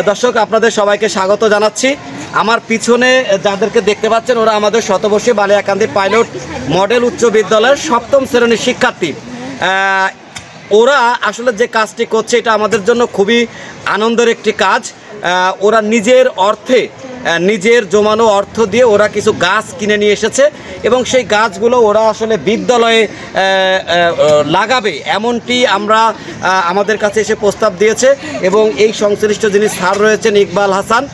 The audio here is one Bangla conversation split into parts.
দর্শক আপনাদের সবাইকে স্বাগত জানাচ্ছি। আমার পিছনে যাদেরকে দেখতে পাচ্ছেন ওরা আমাদের শতবর্ষী বালিয়াকান্দি পাইলট মডেল উচ্চ বিদ্যালয়ের সপ্তম শ্রেণীর শিক্ষার্থী। ওরা আসলে যে কাজটি করছে এটা আমাদের জন্য খুবই আনন্দের একটি কাজ। ওরা নিজের অর্থে নিজের জমানো অর্থ দিয়ে ওরা কিছু গাছ কিনে নিয়ে এসেছে এবং সেই গাছগুলো ওরা আসলে বিদ্যালয়ে লাগাবে এমনটি আমাদের কাছে এসে প্রস্তাব দিয়েছে এবং এই সংশ্লিষ্ট যিনি স্যার রয়েছেন ইকবাল হাসান,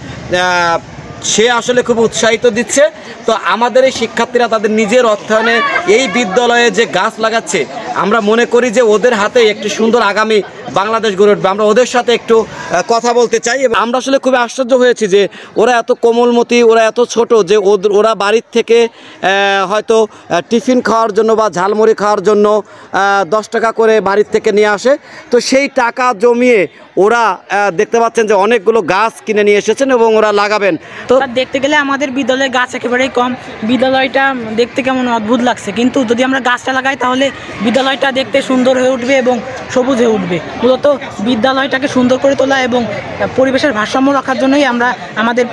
সে আসলে খুব উৎসাহিত দিচ্ছে। তো আমাদের এই শিক্ষার্থীরা তাদের নিজের অর্থায়নে এই বিদ্যালয়ে যে গাছ লাগাচ্ছে, আমরা মনে করি যে ওদের হাতে একটি সুন্দর আগামী বাংলাদেশ গড়ে উঠবে। আমরা ওদের সাথে একটু কথা বলতে চাই। আমরা আসলে খুবই আশ্চর্য হয়েছি যে ওরা এত কোমলমতি, ওরা এত ছোট যে ওরা বাড়ির থেকে হয়তো টিফিন খাওয়ার জন্য বা ঝালমুড়ি খাওয়ার জন্য 10 টাকা করে বাড়ির থেকে নিয়ে আসে। তো সেই টাকা জমিয়ে ওরা দেখতে পাচ্ছেন যে অনেকগুলো গাছ কিনে নিয়ে এসেছেন এবং ওরা লাগাবেন। তো দেখতে গেলে আমাদের বিদ্যালয়ে গাছ একেবারেই কম। বিদ্যালয়টা দেখতে কেমন অদ্ভুত লাগছে, কিন্তু যদি আমরা গাছটা লাগাই তাহলে বিদ্যালয়টা দেখতে সুন্দর হয়ে উঠবে এবং সবুজ হয়ে উঠবে। মূলত বিদ্যালয়টাকে সুন্দর করে তোলা এবং পরিবেশের ভারসাম্য রাখার জন্যই আমরা আমাদের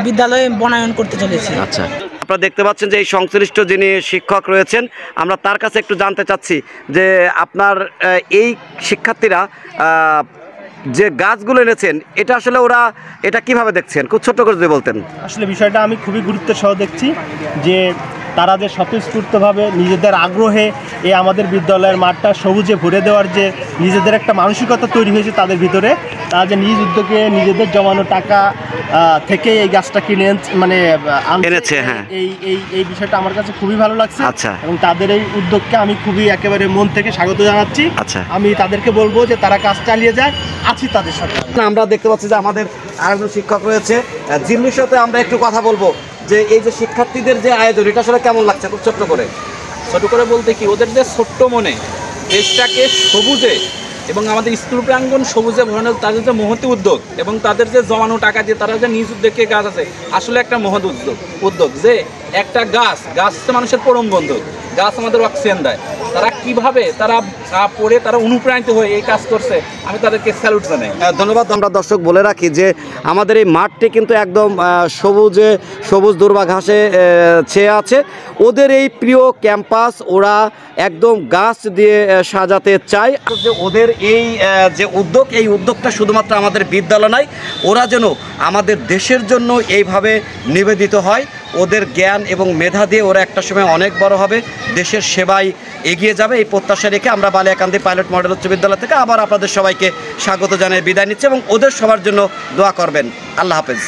বিদ্যালয়ে বনায়ন করতে চলেছি। আচ্ছা, আপনারা দেখতে পাচ্ছেন যে এই সংশ্লিষ্ট যিনি শিক্ষক রয়েছেন, আমরা তার কাছে একটু জানতে চাচ্ছি যে আপনার এই শিক্ষার্থীরা যে গাছগুলো এনেছেন এটা আসলে ওরা এটা কিভাবে দেখছেন, খুব ছোট্ট করে যদি বলতেন। আসলে বিষয়টা আমি খুবই গুরুত্বের সহ দেখছি যে তারা যে স্বতঃস্ফূর্তভাবে নিজেদের আগ্রহে এই আমাদের বিদ্যালয়ের মাঠটা সবুজে ভরে দেওয়ার যে নিজেদের একটা মানসিকতা তৈরি হয়েছে তাদের ভিতরে, তারা যে নিজ উদ্যোগে নিজেদের জমানো টাকা থেকে এই গাছটা কিনে এনেছে, হ্যাঁ, এই বিষয়টা আমার কাছে খুবই ভালো লাগছে। আচ্ছা, এবং তাদের এই উদ্যোগকে আমি খুবই একেবারে মন থেকে স্বাগত জানাচ্ছি। আচ্ছা, আমি তাদেরকে বলবো যে তারা কাজ চালিয়ে যায়, আছি তাদের সাথে। আমরা দেখতে পাচ্ছি যে আমাদের আরেকজন শিক্ষক রয়েছে, জিম্মির সাথে আমরা একটু কথা বলবো যে এই যে শিক্ষার্থীদের যে আয়োজন এটা আসলে কেমন লাগছে, খুব ছোট্ট করে বলতে কি ওদের যে ছোট্ট মনে দেশটাকে সবুজে এবং আমাদের স্কুল প্রাঙ্গণ সবুজে ভরানোর তাদের যে মহতি উদ্যোগ এবং তাদের যে জমানো টাকা দিয়ে তারা যে নিজ উদ্যোগে গাছ আছে, আসলে একটা মহৎ উদ্যোগ যে একটা গাছ হচ্ছে মানুষের পরম বন্ধু। গাছ আমাদের অক্সিজেন দেয়। তারা কিভাবে তারা পড়ে তারা অনুপ্রাণিত হয়ে এই কাজ করছে, আমি তাদেরকে স্যালুট জানাই। ধন্যবাদ। আমরা দর্শক বলে রাখি যে আমাদের এই মাঠটি কিন্তু একদম সবুজ দুর্বা ঘাসে ছেয়ে আছে। ওদের এই প্রিয় ক্যাম্পাস ওরা একদম গাছ দিয়ে সাজাতে চায়। যে ওদের এই যে উদ্যোগ, এই উদ্যোগটা শুধুমাত্র আমাদের বিদ্যালয় নয়, ওরা যেন আমাদের দেশের জন্য এইভাবে নিবেদিত হয়। ওদের জ্ঞান এবং মেধা দিয়ে ওরা একটা সময় অনেক বড় হবে, দেশের সেবায় এগিয়ে যাবে, এই প্রত্যাশা রেখে আমরা বালিয়াকান্দি পাইলট মডেল উচ্চ বিদ্যালয় থেকে আবার আপনাদের সবাইকে স্বাগত জানিয়ে বিদায় নিচ্ছি এবং ওদের সবার জন্য দোয়া করবেন। আল্লাহ হাফেজ।